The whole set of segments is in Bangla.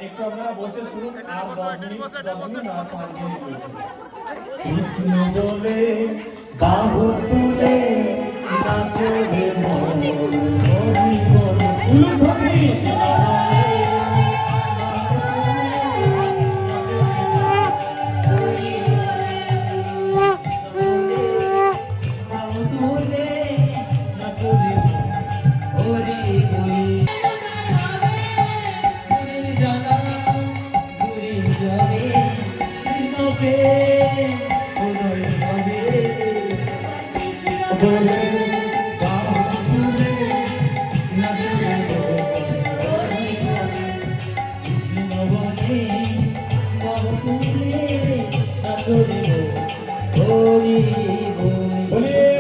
একটু আপনারা বসে শুনুন আর 10 মিনিট না 5 মিনিট কৃষ্ণ বলে বাহু তুলে নাচে রে মন হরি বল উলুধ্বনি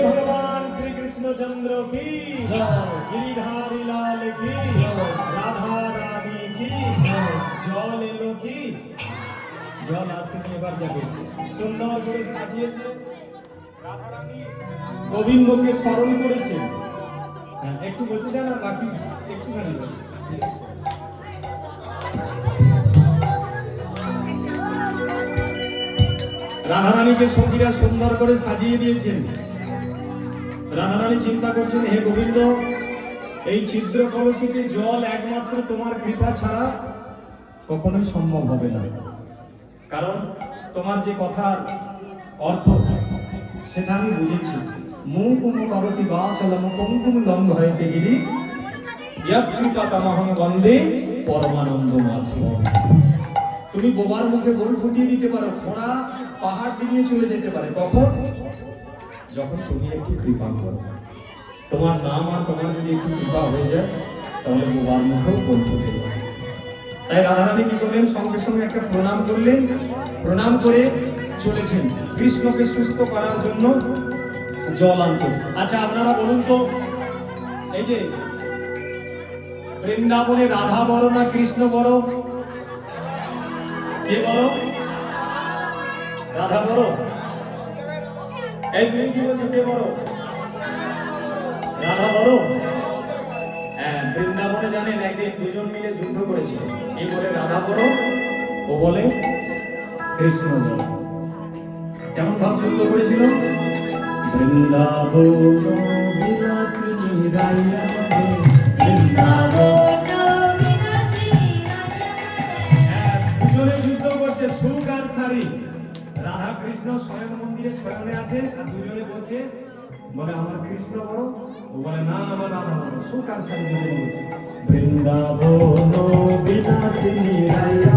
भगवान श्री कृष्ण चंद्र की गिरिधारी लाल की राधा रानी की जल एलो की जल আসেনি এবার যাবে সুন্দর করে সাজিয়েছে রাধা রানী গোবিন্দকে স্মরণ করেছে একটু বসে যান আর বাকি একটুখানি বসে রাধারানীকে সঙ্গীরা সুন্দর করে সাজিয়ে দিয়েছেন রাধারানী চিন্তা করছেন হে গোবিন্দ এই ছিদ্র কলসিতে জল একমাত্র তোমার কৃপা ছাড়া কখনোই সম্ভব হবে না কারণ তোমার যে কথার অর্থ সেটা আমি বুঝেছি মুকুম করতি বাচলম কুমকুম লম্ঘয়তে গিরি ইয়ৎ কৃপা তমহং বন্দে পরমানন্দ মাধব তুমি বোবার মুখে বল ফুটিয়ে দিতে পারো ঘোড়া পাহাড় ডিঙিয়ে চলে যেতে পারে কখন যখন তুমি একটু কৃপা করো তোমার নাম আর তোমার যদি একটু কৃপা হয়ে যায় তাহলে বোবার মুখেও বল ফুটে যায় তাই রাধারানী কি করলেন সঙ্গে সঙ্গে একটা প্রণাম করলেন প্রণাম করে চলেছেন কৃষ্ণকে সুস্থ করার জন্য জল আনতে আচ্ছা আপনারা বলুন তো এই যে বৃন্দাবনে রাধা বড় না কৃষ্ণ বড় কে বলো রাধা বড় এই তুমি কি বলছো কে বড় রাধা বড় হ্যাঁ বৃন্দাবনে জানেন একদিন দুজন মিলে যুদ্ধ করেছিল এই বলে রাধা বড় ও বলে কৃষ্ণ বড় কেমন ভাব যুদ্ধ করেছিল বৃন্দাবন বিলাসিনী রাইয়া বৃন্দাবন দুজনে যুদ্ধ করছে সুখ আর শাড়ি রাধা কৃষ্ণ স্বয়ং মন্দিরে শয়নে আছে আর দুজনে বলছে বলে আমার কৃষ্ণ বড় ও বলে না আমার রাধা বড় সুখ আর শাড়ি দুজনে বলছে বৃন্দাবন বিলাসিনী রাইয়া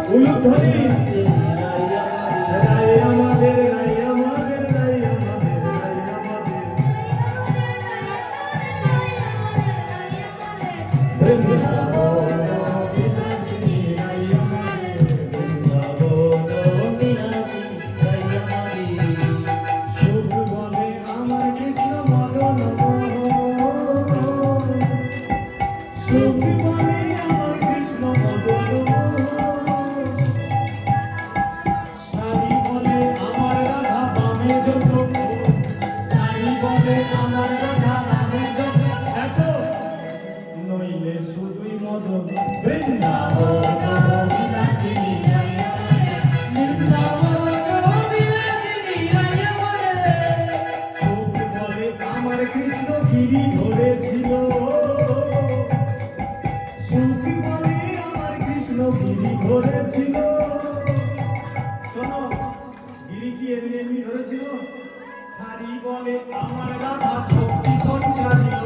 উলুধ্বনি কৃষ্ণ গিরি ধরেছিল সুখ বলে আমার কৃষ্ণ গিরি ধরেছিল শোনো গিরি কি এমনি এমনি ধরেছিল সারি বলে আমার রাধা শক্তি সঞ্চারিল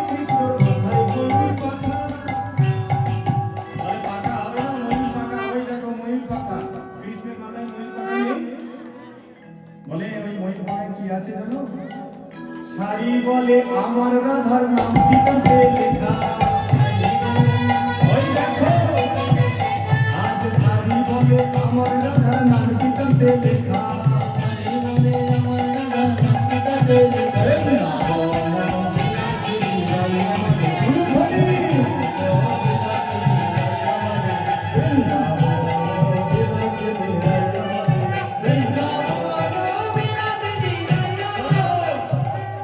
কৃষ্ণ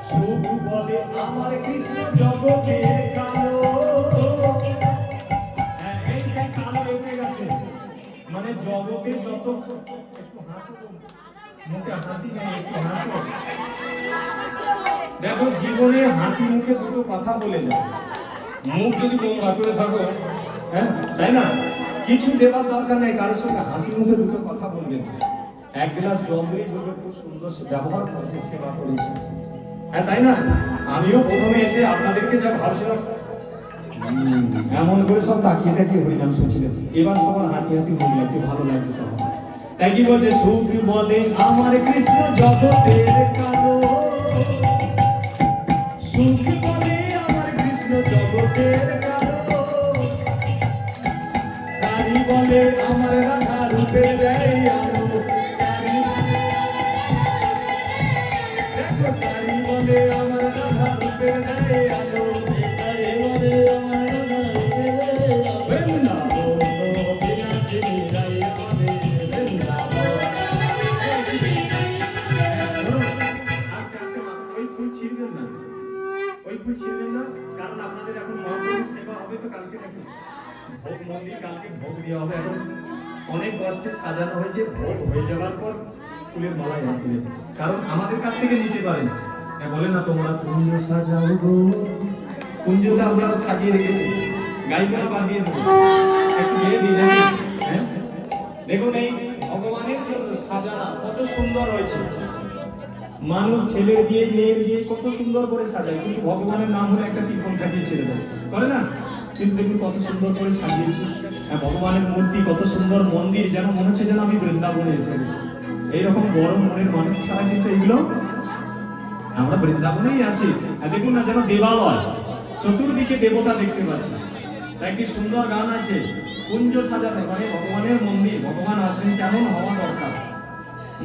সুখ বলে আমার কৃষ্ণ জগতে কালো। হ্যাঁ, এই যে কালো এসে গেছে, মানে জগতে যত একটু হাসো তো, মুখে হাসি নেই, একটু হাসো। দেখো, জীবনে হাসি মুখে দুটো কথা বলে যাও। মুখ যদি গোমরা করে থাকো, হ্যাঁ, তাই না, কিছু দেওয়ার দরকার নেই, কারোর সঙ্গে হাসি মুখে দুটো কথা বলবেন। এক গ্লাস জল দিয়ে বলবে খুব সুন্দর সে ব্যবহার করেছে, সেবা করেছে, হ্যাঁ, তাই না। আমিও প্রথমে এসে আপনাদেরকে যা ভাবছিলাম, এমন করে সব তাকিয়ে তাকিয়ে হরিনাম শুনছিলেন, এবার সবার হাসি হাসি মুখ লাগছে, ভালো লাগছে সব। তাই কি বলছে, সুখ বলে আমার কৃষ্ণ জগতের কালো, সুখ বলে আমার কৃষ্ণ জগতের কালো, সারি বলে আমার রাধা রূপের দেয় আলো, দেখো সারি বলে আমার রাধা রূপের দেয় আলো, সারি বলে আমার রাধা রূপের দেয় আলো, বৃন্দাবন বিলাসিনী রাই আমাদের বৃন্দাবন। ওই ফুল ছিঁড়বেন না, ওই ফুল ছিঁড়বেন না, কারণ আপনাদের এখন মহাপ্রভুর সেবা হবে তো কালকে, নাকি ভোগ মন্দির কালকে ভোগ দেওয়া হবে। এখন অনেক কষ্টে সাজানো হয়েছে, ভোগ হয়ে যাওয়ার পর ফুলের মালায় হাত দিলেন, কারণ আমাদের কাছ থেকে নিতে পারেন। হ্যাঁ, বলে না তোমরা কুঞ্জ সাজাও গো, কুঞ্জটা আপনারা সাজিয়ে রেখেছেন, গাইগুলো বাঁধিয়ে দেবো, একটু গিয়ে দিন। হ্যাঁ, দেখুন এই ভগবানের জন্য সাজানা কত সুন্দর হয়েছে। মানুষ ছেলের বিয়ে মেয়ের বিয়ে কত সুন্দর করে সাজায়, কিন্তু ভগবানের নাম হলে একটা ত্রিপল কাটিয়ে ছেড়ে দেয়, করে না। কিন্তু দেখুন কত সুন্দর করে সাজিয়েছি। হ্যাঁ, ভগবানের মূর্তি কত সুন্দর, মন্দির যেন মনে হচ্ছে যেন আমি বৃন্দাবনে এসে গেছি। এইরকম বড় মনের মানুষ ছাড়া কিন্তু এগুলো, আমরা বৃন্দাবনেই আছি। আর দেখুন না, যেন দেবালয়, চতুর্দিকে দেবতা দেখতে পাচ্ছি। তাই একটি সুন্দর গান আছে, কুঞ্জ সাজানো, মানে ভগবানের মন্দির, ভগবান আসবেন কেমন হওয়া দরকার।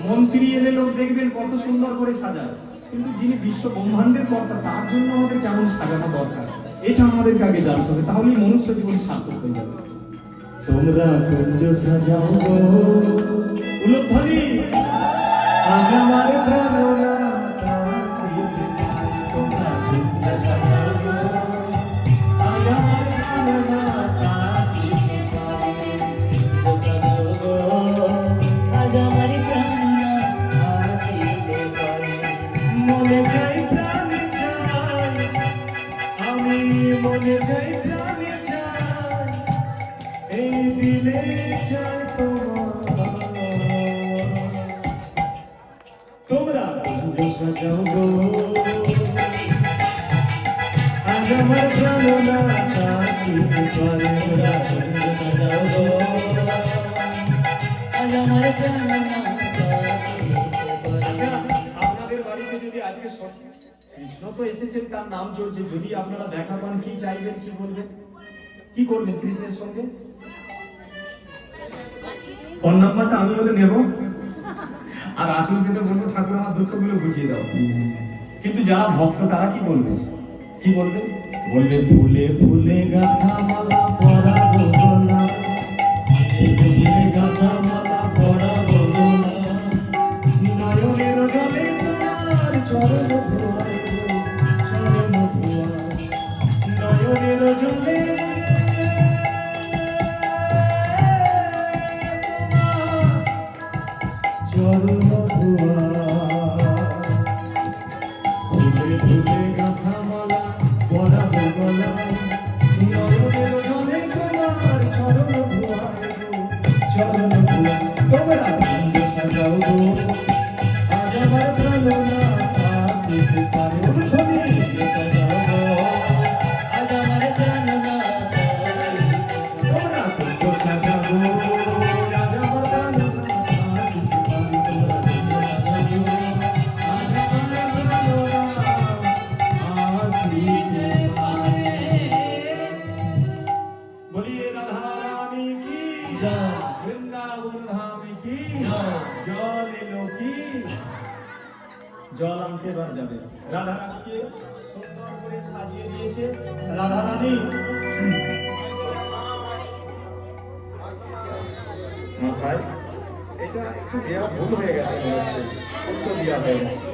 মন্ত্রী এলে লোক দেখবেন কত সুন্দর করে সাজায়, কিন্তু যিনি বিশ্ব ব্রহ্মাণ্ডের কর্তা তার জন্য আমাদের কেমন সাজানো দরকার, এটা আমাদেরকে আগে জানতে হবে, তাহলেই মনুষ্য জীবন সার্থক হয়ে যাবে। তোমরা কুঞ্জ সাজাও গো, উলুধ্বনি, আজ আমার প্রাণনাথ আসিতে পারে, তোমরা কুঞ্জ সাজাও গো, আজ আমার প্রাণনাথ আসিতে পারে, কুঞ্জ সাজাও গো, আজ আমার প্রাণনাথ আসিতে পারে। মনে চাই প্রাণে চাই, আমি মনে চাই প্রাণে চাই, এই দিলে চাই তোমরা কুঞ্জ সাজাও গো, আজ আমার প্রাণনাথ আসিতে পারে, তোমরা কুঞ্জ সাজাও গো, আজ আমার প্রাণনাথ আসিতে পারে। আপনাদের বাড়িতে যদি আজকে কৃষ্ণ তো এসেছেন, তার নাম চলছে, যদি আপনারা দেখা পান কি চাইবেন, কি বলবেন, কি করবেন কৃষ্ণের সঙ্গে? ফোন নাম্বারটা আমি হলে নেব, আর আচলকে তো বলবো ঠাকুর আমার দুঃখগুলো বুঝিয়ে দাও। কিন্তু যারা ভক্ত তারা কি বলবে, কি বলবে, বলবে ফুলে ফুলে গাঁথা মালা পরাবো গলা, ফুলে গাঁথা মালা পরাবো গলা, নয়নের জলে তোমার চরণ ধোয়াই গো, চরণ ধোয়াই, নয়নের জলে চরণ ধোয়াই, ফুলে ফুলে গাঁথা মালা পরাবো গলা, নয়নের জলে তোমার চরণ ধোয়াই গো, চরণ ধোয়াই। তোমরা কুঞ্জ সাজাও গো, আজ আমার প্রাণনাথ আসিতে পারে, উলুধ্বনি, সাজাও গো, আজ আমার প্রাণনাথ, তোমরা কুঞ্জ সাজাও গো, আজ আমার প্রাণনাথ আসিতে পারে, তোমরা কুঞ্জ সাজাও গো, আজ আমার প্রাণনাথ আসিতে পারে। বলিয়ে রাধা রানী কি জয়, বৃন্দাবন ধাম কি জয়, জল এলো কি, জল আনতে এবার যাবে রাধা রানীকে সুন্দর করে সাজিয়ে দিয়েছে রাধারানী। মাথায় এটা একটু দেওয়া ভুল হয়ে গেছে মনে হচ্ছে, উল্টো দেওয়া হয়ে গেছে।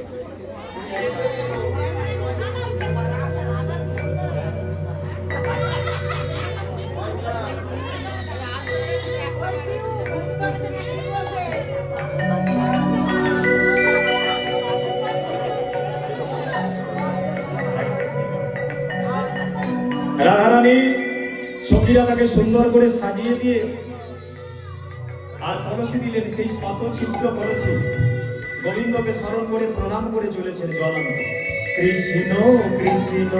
রাধারানী সখীরা তাকে সুন্দর করে সাজিয়ে দিয়ে আর কলসি দিলেন, সেই শতছিদ্র কলসি। গোবিন্দকে স্মরণ করে প্রণাম করে চলেছেন জল আনতে। কৃষ্ণ কৃষ্ণ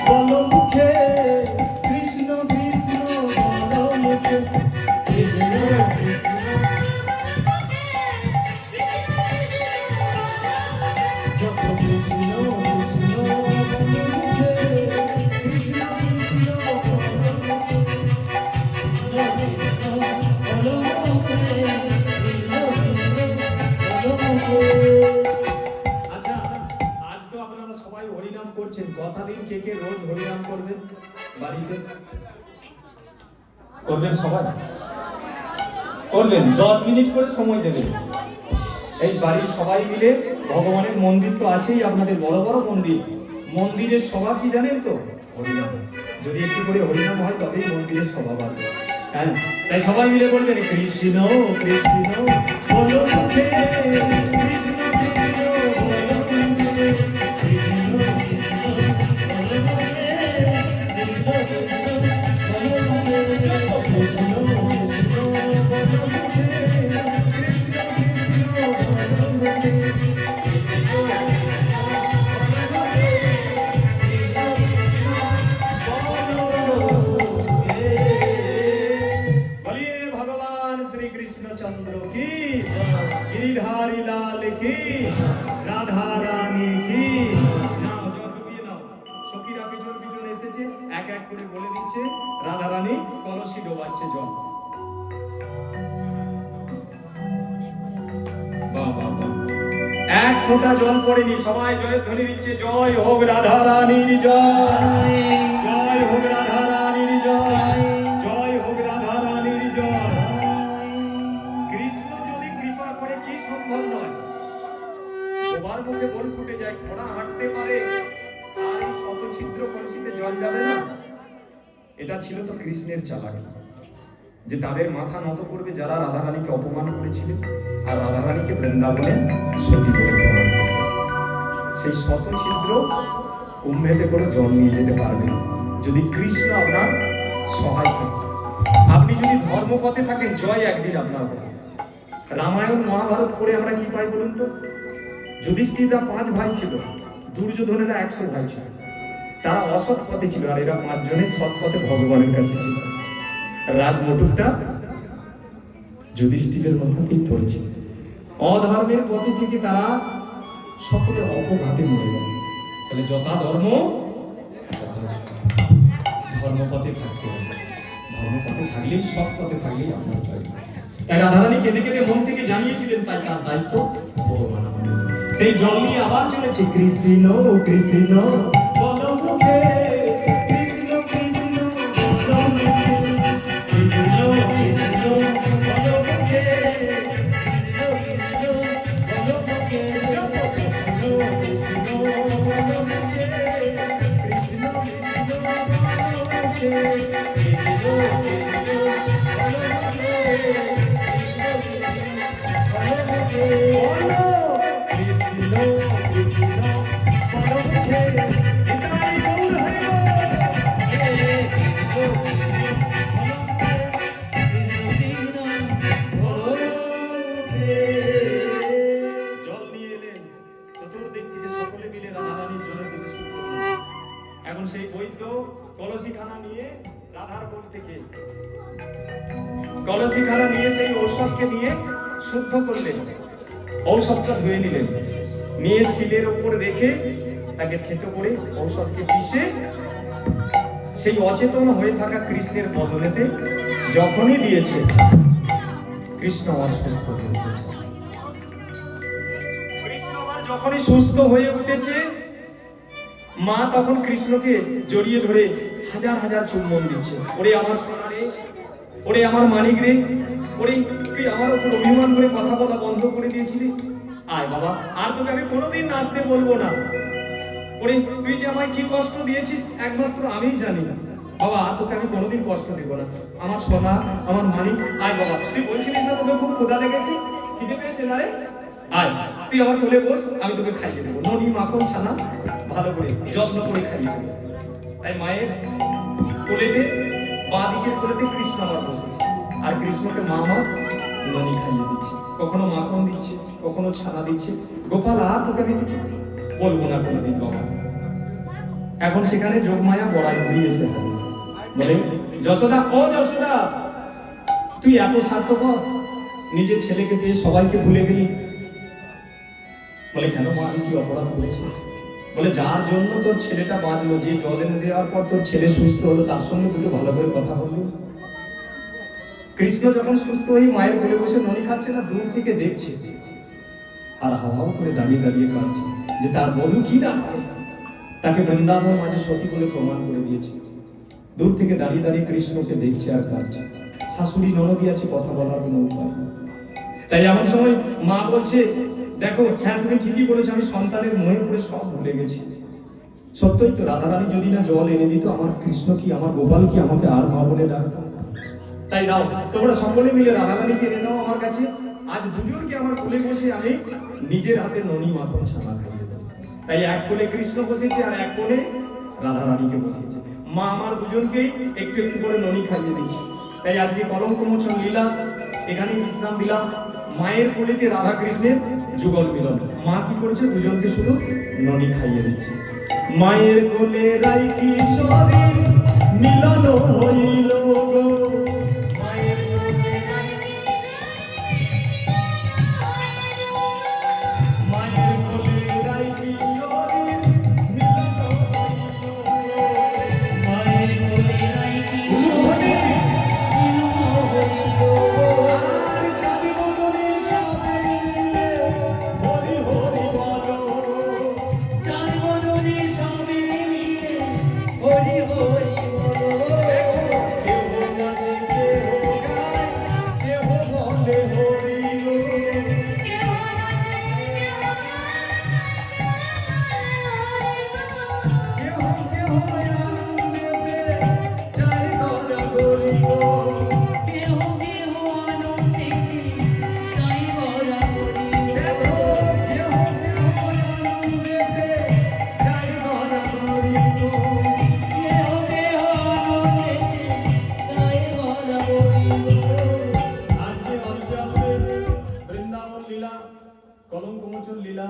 বলো মুখে, কৃষ্ণ কৃষ্ণ বলো মুখে, কৃষ্ণ কৃষ্ণ যত কৃষ্ণ কৃষ্ণ বলো মুখে, কৃষ্ণ কৃষ্ণ বলো মুখে, কৃষ্ণ কৃষ্ণ বলো মুখে, কৃষ্ণ কৃষ্ণ বলো মুখে। আচ্ছা, আজ তো আপনারা সবাই হরিনাম করছেন, কথা দিন কে কে রোজ হরিনাম করবেন বাড়িতে? করবেন সবাই? করবেন, 10 মিনিট করে সময় দেবেন। এই বাড়ির সবাই মিলে ভগবানের মন্দির তো আছেই, আপনাদের বড় বড় মন্দির, মন্দিরের সভা কি জানেন তো? হরিনাম। যদি একটু করে হরিনাম হয় তবেই মন্দিরের সভা বাড়বে। হ্যাঁ, তাই সবাই মিলে বলবেন কৃষ্ণ কৃষ্ণ বলো মুখে, কৃষ্ণ কৃষ্ণ বলো মুখে, কৃষ্ণ কৃষ্ণ বলো মুখে, কৃষ্ণ কৃষ্ণ বলো মুখে, কৃষ্ণ কৃষ্ণ বলো মুখে, কৃষ্ণ কৃষ্ণ বলো মুখে, বলিए भगवान श्री कृष्ण चंद्र की, गिरिधारी लाल की, রাধা রানী কি। নাও জল ডুবিয়ে নাও। সখীরা পিছন পিছন এসেছে, এক এক করে বলে দিচ্ছে, রাধা রানী কলসি ডোবাচ্ছে জল। বাহ বাহ বাহ, এক ফোঁটা জল পড়েনি, সবাই জয়ের ধ্বনি দিচ্ছে, জয় হোক রাধা রানীর জয়, জয় হোক রাধা রানীর জয়, জয় হোক রাধা রানীর জয়। কৃষ্ণ যদি কৃপা করে কি সম্ভব নয়? সবার মুখে বল ফুটে যায়, ঘোড়া হাঁটতে পারে আর এই শতছিদ্র কলসিতে জল যাবে না? এটা ছিল তো কৃষ্ণের চালাকি, যে তাদের মাথা নত করবে যারা রাধারানীকে অপমান করেছিলেন আর রাধারানীকে বৃন্দাবনে সতী বলে প্রমাণ করে। সেই শতছিদ্র কুম্ভেতে করে জল নিয়ে যেতে পারবে যদি কৃষ্ণ আপনার সহায় থাকে। আপনি যদি ধর্মপথে থাকেন, জয় একদিন আপনার হবে। রামায়ণ মহাভারত পড়ে আমরা কি পাই বলুন তো? যুধিষ্ঠিররা 5 ভাই ছিল, দুর্যোধনেরা 100 ভাই ছিল। তারা অসৎ পথে ছিল আর এরা 5 জনে সৎ পথে ভগবানের কাছে ছিল। রাজমটুকটা যুধিষ্ঠিরের কথাতেই পড়েছিল। অধর্মের পথে থেকে তারা সকলে অপঘাতে মরে গেল। তাহলে যথা ধর্ম ধর্মপথে থাকতে হবে, ধর্মপথে থাকলেই, সৎ পথে থাকলেই আপনার জয়। তাই রাধারানী কেঁদে কেঁদে মন থেকে জানিয়েছিলেন, তাই তার দায়িত্ব ভগবান আমাদের। সেই জল নিয়ে আবার চলেছে, কৃষ্ণ কৃষ্ণ বলো মুখে, কৃষ্ণ কৃষ্ণ বলো মুখে, কৃষ্ণ কৃষ্ণ বলো মুখে, কৃষ্ণ কৃষ্ণ বলো মুখে, কৃষ্ণ কৃষ্ণ বলো মুখে, কৃষ্ণ কৃষ্ণ বলো মুখে, কৃষ্ণ কৃষ্ণ বলো মুখে, বলো কৃষ্ণ কৃষ্ণ বলো মুখে, নিতাই গৌর হরি জল নিয়ে এলেন, চতুর্দিক থেকে সকলে মিলে রাধারানীর জলের দিকে শুরু করলেন। এখন সেই বৈদ্য কলসিখানা নিয়ে রাধার বোন থেকে কলসিখানা নিয়ে সেই ঔষধকে নিয়ে শুদ্ধ করলেন, ঔষধটা ধুয়ে নিলেন, নিয়ে শিলের উপর রেখে তাকে থেতো করে ঔষধকে পিষে সেই অচেতন হয়ে থাকা কৃষ্ণের বদলেতে যখনই দিয়েছে, কৃষ্ণ অসুস্থ হয়ে উঠেছে। কৃষ্ণ আবার যখনই সুস্থ হয়ে উঠেছে, মা তখন কৃষ্ণকে জড়িয়ে ধরে হাজার হাজার চুম্বন দিচ্ছে। ওরে আমার সোনা রে, ওরে আমার মানিক রে, ওরে তুই আমার উপর অভিমান করে কথা বলা বন্ধ করে দিয়েছিলিস, আয় বাবা, আর তোকে আমি কোনোদিন নাচতে বলবো না। ওরে তুই যে আমায় কি কষ্ট দিয়েছিস একমাত্র আমিই জানি, বাবা তোকে আমি কোনোদিন কষ্ট দেব না, আমার সোনা, আমার মানিক, আয় বাবা। তুই বলছিলিস না তোকে খুব ক্ষুধা লেগেছে, খিদে পেয়েছে না রে, আয় তুই আমার কোলে বস, আমি তোকে খাইয়ে দেবো, ননি মাখন ছানা ভালো করে যত্ন করে খাইয়ে দেবো। তাই মায়ের কোলেতে, বাঁ দিকের কোলেতে কৃষ্ণ আমার বসেছে, আর কৃষ্ণকে মা মা ননি খাইয়ে দিচ্ছে, কখনো মাখন দিচ্ছে, কখনো ছানা দিচ্ছে। গোপাল আর তোকে আমি কিছু বলবো না কোনোদিন বাবা। এখন সেখানে যোগমায়া বড়াই ঘুরিয়ে এসে হাজির, বলে যশোদা, ও যশোদা, তুই এত স্বার্থপর, নিজের ছেলেকে পেয়ে সবাইকে ভুলে গেলি। বলে কেন মা, আমি কি অপরাধ করেছি? বলে যার জন্য তোর ছেলেটা বাঁচলো, যে জল এনে দেওয়ার পর তোর ছেলে সুস্থ হলো, তার সঙ্গে দুটো ভালো করে কথা বললি। কৃষ্ণ যখন সুস্থ হয়ে মায়ের কোলে বসে ননি খাচ্ছে না, দূর থেকে দেখছে আর হাওয়াও করে দাঁড়িয়ে দাঁড়িয়ে কাঁদছে যে তার বধূ কি না পারে, তাকে বৃন্দাবন মাঝে সতী বলে প্রমাণ করে দিয়েছে। দূর থেকে দাঁড়িয়ে দাঁড়িয়ে কৃষ্ণকে দেখছে আর কাঁদছে। শাশুড়ি ননদি আছে, কথা বলার কোনো উপায় নেই। তাই এমন সময় মা বলছে, দেখো হ্যাঁ তুমি ঠিকই বলেছো, আমি সন্তানের মোহে পড়ে সব ভুলে গেছি। সত্যই তো, রাধারানী যদি না জল এনে দিত, আমার কৃষ্ণ কি, আমার গোপাল কি আমাকে আর মা বলে ডাকতো? তাই দাও তোমরা সকলে মিলে রাধারানীকে এনে দাও আমার কাছে, আজ দুজনকে আমার কোলে বসে আমি নিজের হাতে ননি মাখন ছানা খাইয়ে দেবো। তাই এক কোলে কৃষ্ণ বসেছে আর এক কোলে রাধারানীকে বসেছে। মা আমার দুজনকেই একটু একটু করে ননি খাইয়ে দিচ্ছে। তাই আজকে কলঙ্কমোচন লীলা এখানেই বিশ্রাম দিলাম। মায়ের কোলেতে রাধা কৃষ্ণের যুগল মিলন। মা কি করছে, দুজনকে শুধু ননি খাইয়ে দিচ্ছে। মায়ের কোলে রাই কিশোরীর মিলন হইল গো, মায়ের কোলে রাই কিশোরীর মিলন হইল গো, মায়ের কোলে রাই কিশোরী মিলন হইল গো। আর চাঁদি বদনে সবে মিলে হরি হরি বলো, চাঁদ বদনে সবে মিলে হরি হরি বলো। কেহ নাচে কেহ গায়, কেহ বলে হরি গো, কেহ কেহ আনন্দেতে যায় গড়া গড়ি গো, কেহ কেহ আনন্দেতে যাই বরা হরি দেখো গো। কেহ কেহ আনন্দেতে যায় গড়া গড়ি গো। কেহ কেহ আনন্দেতে যাই বরা হরি গো। আজকে অল্পে অল্পে বৃন্দাবন লীলা, কলঙ্কমোচন লীলা,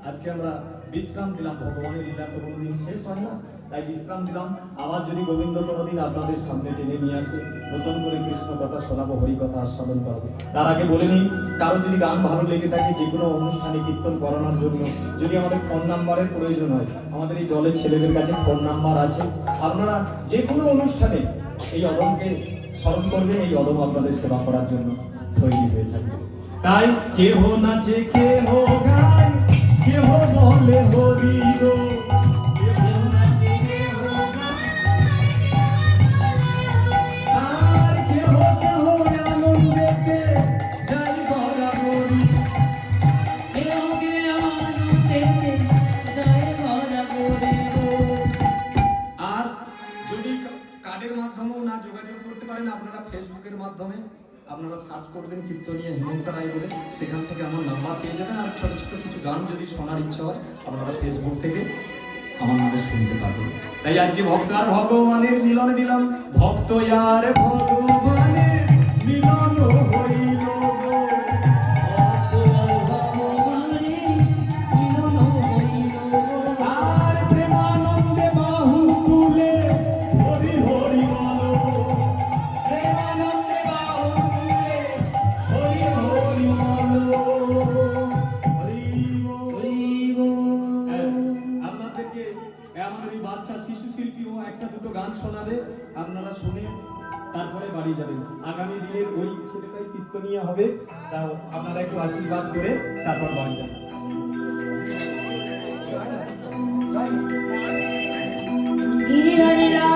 আজকে আমরা বিশ্রাম দিলাম। ভগবানের লীলা তো কোনোদিন শেষ হয় না, তাই বিশ্রাম দিলাম। আবার যদি গোবিন্দ কোনোদিন আপনাদের সামনে টেনে নিয়ে আসে, নতুন করে কৃষ্ণ কথা শোনাবো, হরি কথা আস্বাদন করবো। তার আগে বলে নিই, কারো যদি গান ভালো লেগে থাকে, যে কোনো অনুষ্ঠানে কীর্তন করানোর জন্য যদি আমাদের ফোন নাম্বারের প্রয়োজন হয়, আমাদের এই দলের ছেলেদের কাছে ফোন নাম্বার আছে। আপনারা যে কোনো অনুষ্ঠানে এই অদমকে স্মরণ করবেন, এই অদম আপনাদের সেবা করার জন্য তৈরি হয়ে থাকবে। তাই কেহ নাচে কেহ গায়, কেহ বলে হরি গো, কেহ নাচে কেহ গায়, আর কেহ কেহ আনন্দেতে যাই গড়া গড়ি। কেহ কেহ আনন্দেতে যাই বরা হরি গো। আর যদি কার্ডের মাধ্যমেও না যোগাযোগ করতে পারেন, আপনারা ফেসবুকের মাধ্যমে আপনারা সার্চ করবেন কীর্তনীয় হেমন্ত রায় বলে, সেখান থেকে আমার নাম্বার পেয়ে যাবেন। আর ছোট ছোট কিছু গান যদি শোনার ইচ্ছা হয়, আপনারা ফেসবুক থেকে আমার নামে শুনতে পারবেন। তাই আজকে ভক্ত আর ভগবানের মিলনে দিলাম, ভক্ত আর ভগবানের মিলন হইল গো, ভক্ত আর ভগবানের মিলন হইল গো। আর প্রেমানন্দে বাহু তুলে হরি হরি বলো, প্রেমানন্দে বাহু তুলে হরি হরি বলো, হরি বল। হরি বল। হ্যাঁ, আপনাদেরকে আমাদের এই বাচ্চা শিশু শিল্পীও একটা দুটো গান শোনাবে, আপনারা শুনে তারপরে বাড়ি যাবেন। আগামী দিনের ওই ছেলেটাই কীর্তনীয় হবে, তাও আপনারা একটু আশীর্বাদ করে তারপর বাড়ি যাবেন। হরি রাম